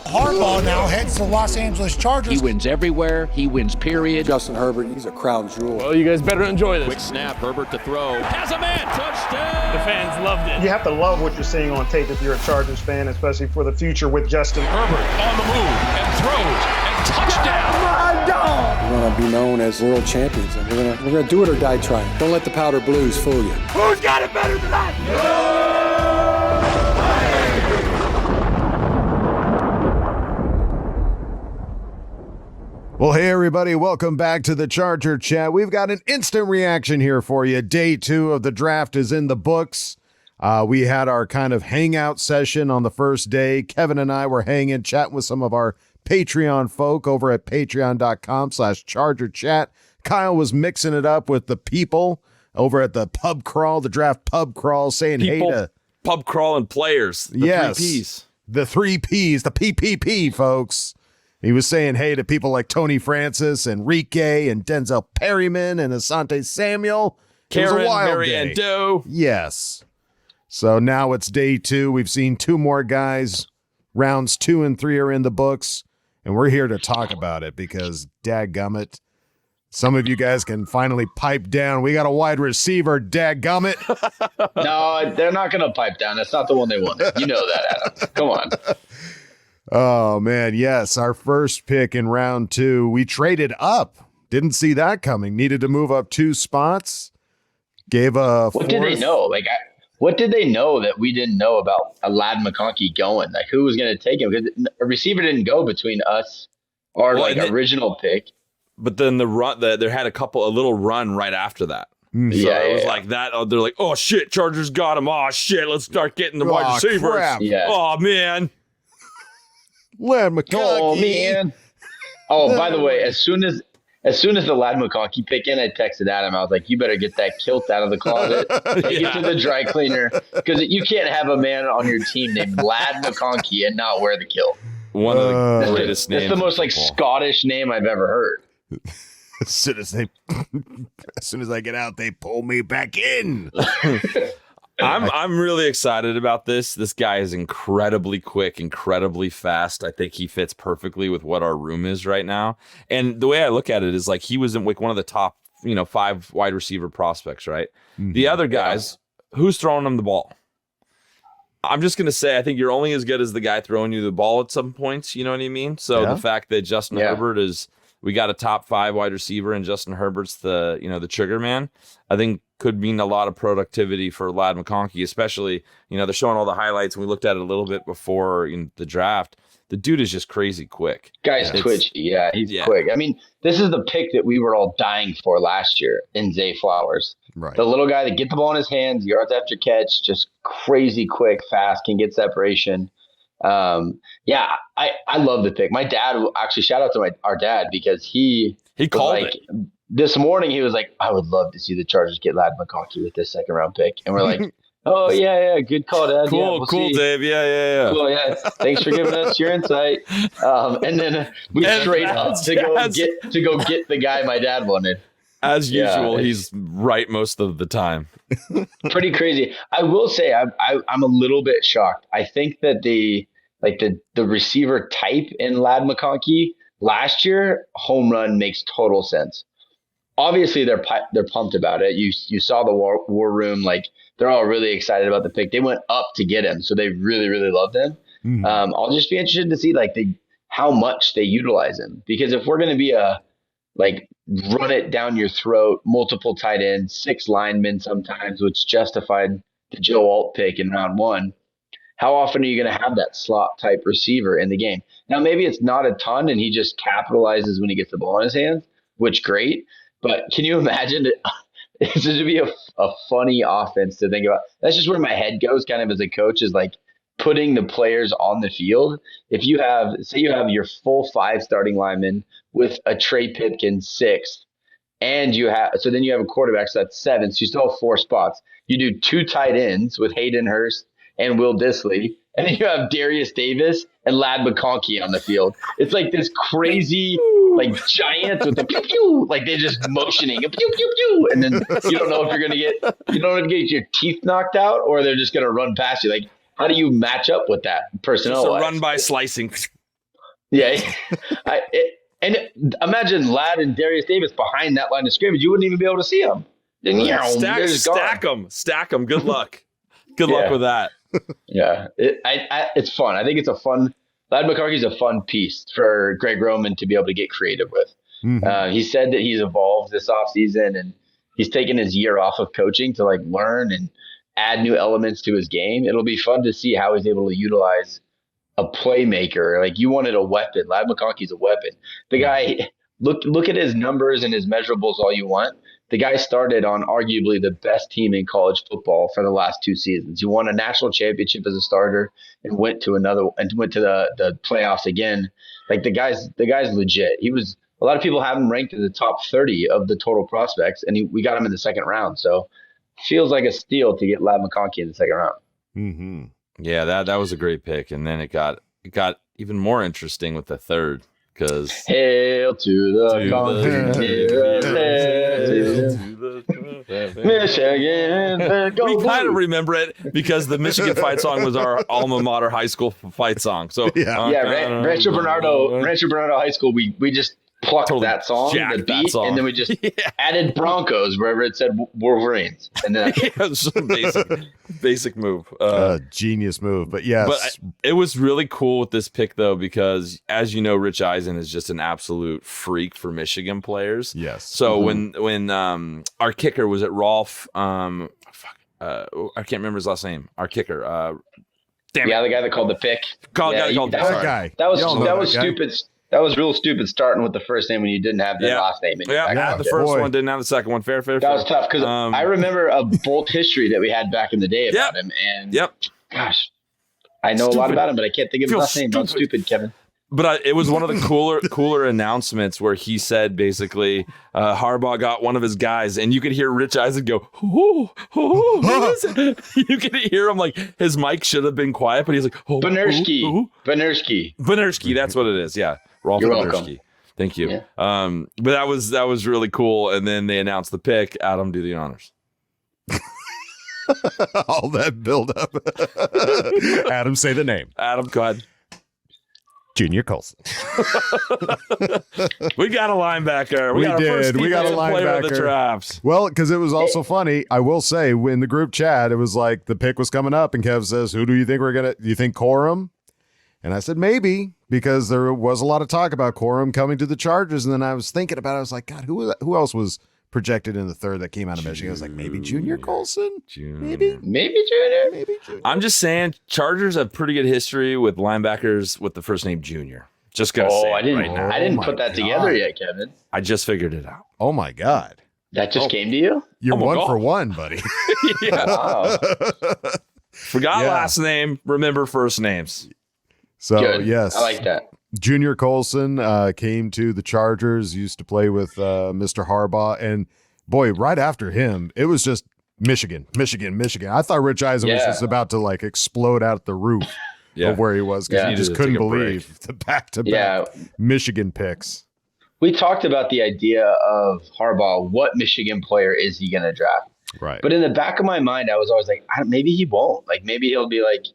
Harbaugh now heads to the Los Angeles Chargers. He wins everywhere. He wins, period. Justin Herbert, he's a crown jewel. Well, you guys better enjoy this. Quick snap, Herbert to throw. Has a man, touchdown! The fans loved it. You have to love what you're seeing on tape if you're a Chargers fan, especially for the future with Justin. Herbert on the move and throws and touchdown! We're going to be known as world champions, and we're gonna do it or die trying. Don't let the powder blues fool you. Who's got it better than that? Well, hey, everybody. Welcome back to the Charger Chat. We've got an instant reaction here for you. Day 2 of the draft is in the books. We had our kind of hangout session on the first day. Kevin and I were hanging, chatting with some of our Patreon folk over at patreon.com/ChargerChat. Kyle was mixing it up with the people over at the pub crawl, the draft pub crawl, saying people, hey to pub crawl and players. The yes, 3 Ps. The 3 Ps, the PPP, folks. He was saying hey to people like Tony Francis, Enrique, and Denzel Perryman, and Asante Samuel. Karen, Mary Ann Doe. Yes. So now it's day 2. We've seen 2 more guys. Rounds 2 and 3 are in the books, and we're here to talk about it because, dadgummit, some of you guys can finally pipe down. We got a wide receiver, dadgummit. No, they're not going to pipe down. That's not the one they wanted. You know that, Adam. Come on. Oh, man, yes. Our first pick in round 2, we traded up. Didn't see that coming. Needed to move up 2 spots. Gave a What did they know? What did they know that we didn't know about Ladd McConkey going? Like, who was going to take him? Because a receiver didn't go between us or original pick. But then the run, there had a little run right after that. So it was like that. They're like, oh, shit, Chargers got him. Oh, shit, let's start getting the wide receivers. Crap. Yeah. Oh, man. Ladd McConkey. Oh, man. Oh, by the way, as soon as the Ladd McConkey pick in, I texted Adam. I was like, you better get that kilt out of the closet. Take it to the dry cleaner. Because you can't have a man on your team named Ladd McConkey and not wear the kilt. One of the greatest names. That's the most Scottish name I've ever heard. As soon as I get out, they pull me back in. I'm really excited about this. This guy is incredibly quick, incredibly fast. I think he fits perfectly with what our room is right now. And the way I look at it is like he was in like one of the top, 5 wide receiver prospects, right? Mm-hmm. The other guys, who's throwing them the ball? I'm just going to say, I think you're only as good as the guy throwing you the ball at some points. You know what I mean? So the fact that Justin Herbert we got a top 5 wide receiver and Justin Herbert's the trigger man, I think could mean a lot of productivity for Ladd McConkey, especially, they're showing all the highlights and we looked at it a little bit before in the draft. The dude is just crazy quick. Guy's twitchy. Yeah, he's quick. I mean, this is the pick that we were all dying for last year in Zay Flowers. Right. The little guy that get the ball in his hands, yards after catch, just crazy quick, fast, can get separation. I love the pick. My dad, actually, shout out to our dad because he called it. This morning, he was like, I would love to see the Chargers get Ladd McConkey with this 2nd round pick. And we're like, oh, yeah, good call, Dad. Cool, see. Dave. Yeah. Cool, yeah. Thanks for giving us your insight. And then we straight up to go get the guy my dad wanted. As usual, he's right most of the time. Pretty crazy. I will say I'm a little bit shocked. I think that the receiver type in Ladd McConkey last year, home run makes total sense. Obviously, they're pumped about it. You saw the war room, like they're all really excited about the pick. They went up to get him, so they really, really loved him. Mm-hmm. I'll just be interested to see how much they utilize him, because if we're going to be run it down your throat, multiple tight ends, 6 linemen sometimes, which justified the Joe Alt pick in round 1. How often are you going to have that slot type receiver in the game? Now, maybe it's not a ton and he just capitalizes when he gets the ball in his hands, which great. But can you imagine it? It's going to be a funny offense to think about. That's just where my head goes kind of as a coach, is like putting the players on the field. If you have, say you have your full 5 starting linemen with a Trey Pipkin 6th, and then you have a quarterback, so that's 7. So you still have 4 spots. You do 2 tight ends with Hayden Hurst and Will Dissly, and then you have Darius Davis and Ladd McConkey on the field. It's like this crazy, giants with the pew pew, they're just motioning a pew pew pew, and then you don't know if you're gonna get your teeth knocked out or they're just gonna run past you. How do you match up with that personnel? So run by slicing. Yeah. Imagine Ladd and Darius Davis behind that line of scrimmage. You wouldn't even be able to see them. Stack them. Good luck. Good luck with that. Yeah. It's fun. I think it's a fun – Ladd McConkey's a fun piece for Greg Roman to be able to get creative with. Mm-hmm. He said that he's evolved this offseason and he's taken his year off of coaching to like learn and add new elements to his game. It'll be fun to see how he's able to utilize a playmaker. Like you wanted a weapon. Ladd McConkey's a weapon. The guy, look at his numbers and his measurables all you want. The guy started on arguably the best team in college football for the last 2 seasons. He won a national championship as a starter and went to the playoffs again. Like the guy's legit. A lot of people have him ranked in the top 30 of the total prospects, and we got him in the second round. So feels like a steal to get Ladd McConkey in the second round. Mm-hmm. Yeah, that was a great pick. And then it got even more interesting with the third. Because hail to the Michigan. We kind of remember it because the Michigan fight song was our alma mater high school fight song. So Rancho Bernardo High School. We just plucked that song, the beat, and then we just added Broncos wherever it said Wolverines, and then basic move, genius move. But yes, but it was really cool with this pick though because as you know, Rich Eisen is just an absolute freak for Michigan players. Yes. So when our kicker was at Rolf, I can't remember his last name. Our kicker, the guy that called the pick. That guy. That was stupid. That was real stupid starting with the first name when you didn't have the last name. The first one didn't have the second one. Fair. That was tough because I remember a Bolt history that we had back in the day about him. And gosh, I know a lot about him, but I can't think of his last name. Don't stupid, Kevin. But it was one of the cooler announcements where he said basically Harbaugh got one of his guys, and you could hear Rich Eisen go, who is it? You could hear him like his mic should have been quiet, but he's like, Benerski. That's what it is. Yeah. Rolf Benerski. Thank you. Yeah. But that was really cool. And then they announced the pick. Adam, do the honors. All that build up. Adam, say the name. Adam, go ahead. Junior Colson. We got a linebacker. We got a linebacker. Of the drafts. Well, because it was also funny. I will say, in the group chat, it was like the pick was coming up, and Kev says, "Who do you think do you think Corum?" And I said, maybe, because there was a lot of talk about Corum coming to the Chargers. And then I was thinking about it. I was like, God, who else was projected in the third that came out of Michigan? I was like, maybe Junior Colson? Maybe Junior. I'm just saying, Chargers have pretty good history with linebackers with the first name Junior. Just gotta say I didn't put that together yet, Kevin. I just figured it out. Oh, my God. That just came to you? You're one for one, buddy. Forgot last name, remember first names. So, good. Yes. I like that. Junior Colson came to the Chargers, used to play with Mr. Harbaugh. And, boy, right after him, it was just Michigan. I thought Rich Eisen was just about to, like, explode out the roof of where he was because he just couldn't believe the back-to-back Michigan picks. We talked about the idea of Harbaugh. What Michigan player is he going to draft? Right. But in the back of my mind, I was always like, maybe he won't. Like, maybe he'll be like,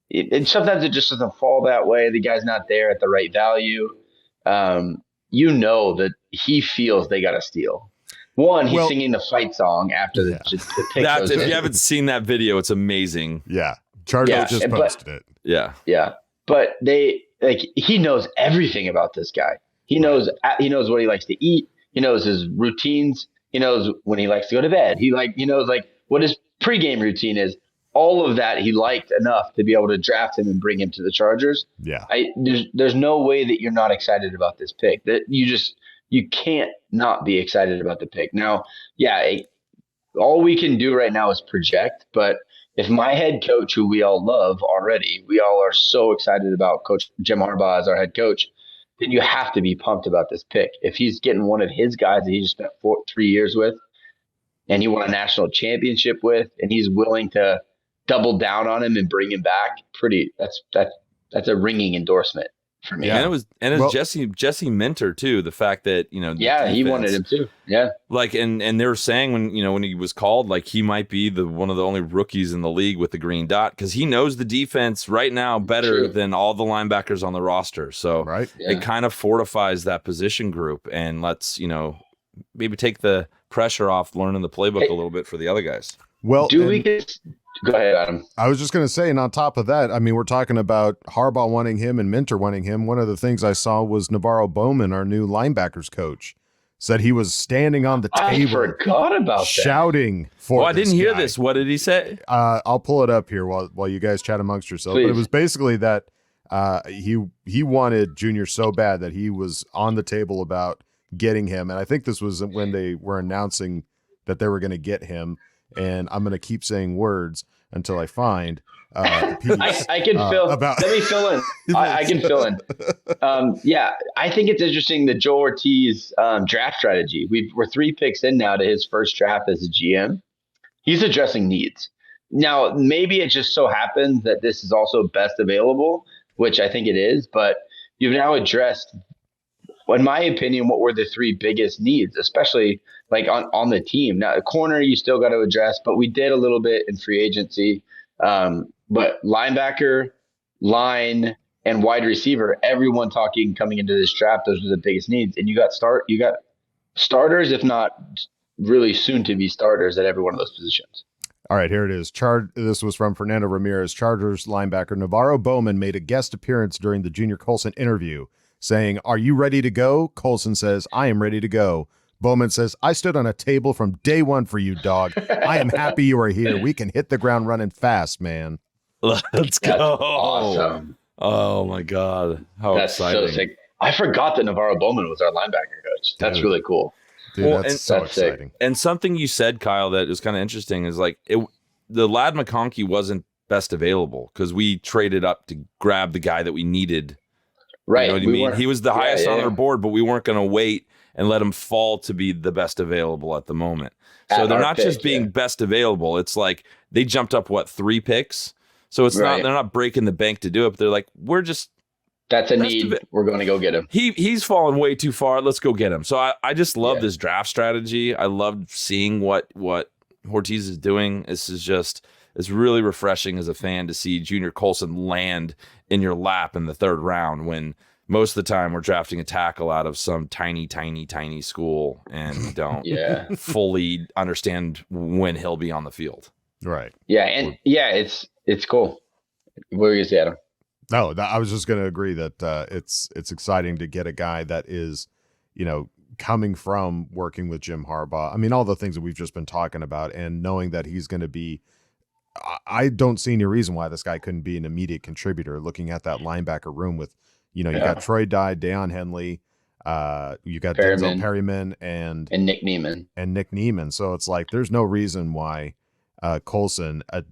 and sometimes it just doesn't fall that way. The guy's not there at the right value. You know that he feels they got to steal. One, he's singing the fight song after the pick. If you haven't seen that video, it's amazing. Yeah. Chargers just posted it. Yeah. Yeah. But he knows everything about this guy. He knows what he likes to eat. He knows his routines. He knows when he likes to go to bed. He knows what his pregame routine is. All of that he liked enough to be able to draft him and bring him to the Chargers. Yeah. There's no way that you're not excited about this pick. That you can't not be excited about the pick. Now, all we can do right now is project, but if my head coach, who we all love already, we all are so excited about Coach Jim Harbaugh as our head coach, then you have to be pumped about this pick. If he's getting one of his guys that he just spent 3 years with and he won a national championship with, and he's willing to double down on him and bring him back, that's a ringing endorsement. for me. And it was Jesse Minter too. The fact that, you know, he wanted him too. Yeah. Like, and they were saying when he was called, like, he might be one of the only rookies in the league with the green dot, because he knows the defense right now better than all the linebackers on the roster. So it kind of fortifies that position group and lets, you know, maybe take the pressure off learning the playbook a little bit for the other guys. Well, go ahead, Adam. I was just going to say, and on top of that, I mean, we're talking about Harbaugh wanting him and Minter wanting him. One of the things I saw was Navarro Bowman, our new linebackers coach, said he was standing on the table. I forgot about that. Shouting for I didn't hear guy. this. What did he say? I'll pull it up here while you guys chat amongst yourselves. Please. But it was basically that he wanted Junior so bad that he was on the table about getting him. And I think this was when they were announcing that they were going to get him. And I'm going to keep saying words until I find the piece. I can fill. Let me fill in. I can fill in. I think it's interesting the Joe Ortiz draft strategy. We're 3 picks in now to his first draft as a GM. He's addressing needs. Now, maybe it just so happens that this is also best available, which I think it is. But you've now addressed, in my opinion, what were the 3 biggest needs, especially like on the team. Now, the corner you still got to address, but we did a little bit in free agency. But linebacker, line, and wide receiver, everyone talking coming into this draft, those are the biggest needs. And you got starters, if not really soon to be starters at every one of those positions. All right, here it is. This was from Fernando Ramirez. Chargers linebacker Navarro Bowman made a guest appearance during the Junior Colson interview, saying, "Are you ready to go?" Colson says, "I am ready to go." Bowman says, "I stood on a table from day one for you, dog. I am happy you are here. We can hit the ground running fast, man." Let's go. That's awesome. Oh, my God. That's exciting. So sick. I forgot that Navarro Bowman was our linebacker coach. That's really cool. Dude, that's so exciting. And something you said, Kyle, that is kind of interesting is like the lad McConkey wasn't best available because we traded up to grab the guy that we needed. Right. You know what I mean? He was the highest on our board, but we weren't going to wait and let him fall to be the best available at the moment. So they're not just being best available. It's like they jumped up, 3 picks? So it's not, they're not breaking the bank to do it, but they're like, that's a need. We're going to go get him. He's fallen way too far. Let's go get him. So I just love this draft strategy. I love seeing what Ortiz is doing. It's really refreshing as a fan to see Junior Colson land in your lap in the 3rd round when most of the time we're drafting a tackle out of some tiny school and don't fully understand when he'll be on the field. Right. Yeah. And it's cool. What were you going to say, Adam? No, I was just going to agree that it's exciting to get a guy that is, you know, coming from working with Jim Harbaugh. I mean, all the things that we've just been talking about and knowing that he's going to be, I don't see any reason why this guy couldn't be an immediate contributor looking at that linebacker room with, you know, you got Troy Dye, Deion Henley, you got Denzel Perryman and Nick Neiman. So it's like, there's no reason why Colson, a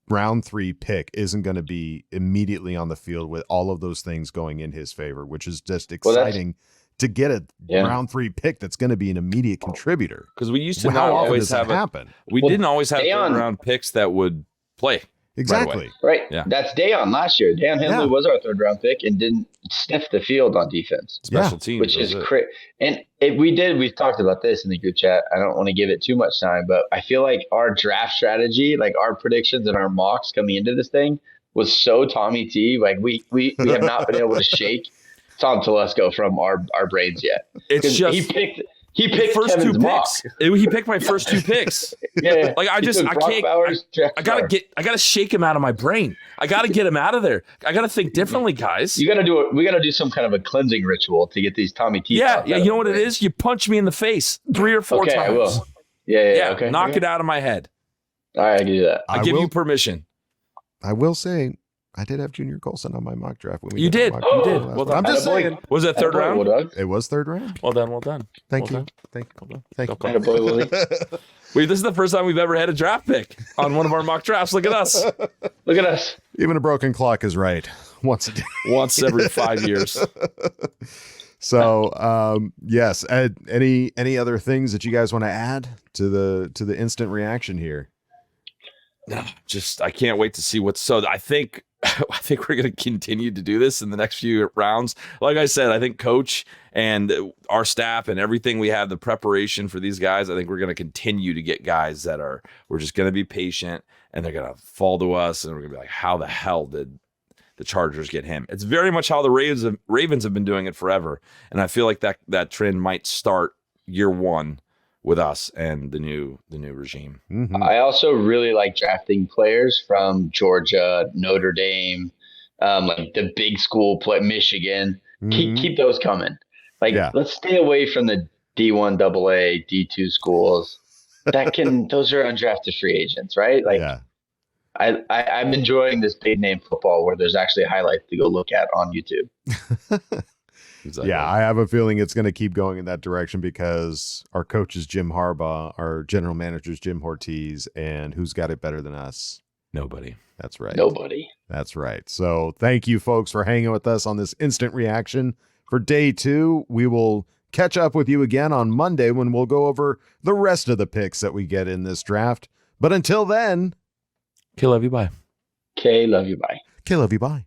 round 3 pick, isn't going to be immediately on the field with all of those things going in his favor, which is just exciting to get a round 3 pick that's going to be an immediate contributor. Because we used to not always have happen. We didn't always have 3rd round picks that would play. Exactly. Right. Yeah. That's Deion last year. Deion Henley was our 3rd round pick and didn't sniff the field on defense. Special teams, which is crazy. And we've talked about this in the group chat. I don't want to give it too much time, but I feel like our draft strategy, like our predictions and our mocks coming into this thing, was so Tommy T. Like we have not been able to shake Tom Telesco from our brains yet. It's just he picked first Kevin's 2 mock. picks. He picked my first 2 picks. Yeah. Like I gotta shake him out of my brain. I gotta get him out of there. I gotta think differently, guys. We gotta do some kind of a cleansing ritual to get these Tommy T. Yeah. You know what it is? You punch me in the face 3 or 4 times. I will. Yeah. Okay. Knock it out of my head. All right, I can do that. I give you permission. I will say, I did have Junior Colson on my mock draft. You did. Well done. I'm just saying. Was it 3rd round? It was 3rd round. Well done. Thank you. Willie. Wait, this is the first time we've ever had a draft pick on one of our mock drafts. Look at us. Look at us. Even a broken clock is right once a day. Once every 5 years. So, yes. Ed, any other things that you guys want to add to the instant reaction here? just I can't wait to see what's. So I think we're going to continue to do this in the next few rounds. Like I said, I think coach and our staff and everything we have, the preparation for these guys, I think we're going to continue to get guys that we're just going to be patient and they're going to fall to us and we're going to be like, how the hell did the Chargers get him? It's very much how the Ravens have been doing it forever. And I feel like that trend might start year one with us and the new regime. Mm-hmm. I also really like drafting players from Georgia, Notre Dame, like the big school play, Michigan. Mm-hmm. Keep those coming. Like, let's stay away from the D1 AA, D2 schools. Those are undrafted free agents, right? Like, I'm enjoying this big name football where there's actually highlights to go look at on YouTube. Exactly. Yeah, I have a feeling it's going to keep going in that direction because our coach is Jim Harbaugh, our general manager is Jim Ortiz, and who's got it better than us? Nobody. That's right. Nobody. That's right. So thank you, folks, for hanging with us on this instant reaction for day 2. We will catch up with you again on Monday when we'll go over the rest of the picks that we get in this draft. But until then, K, love you, bye. K, love you, bye. K, love you, bye.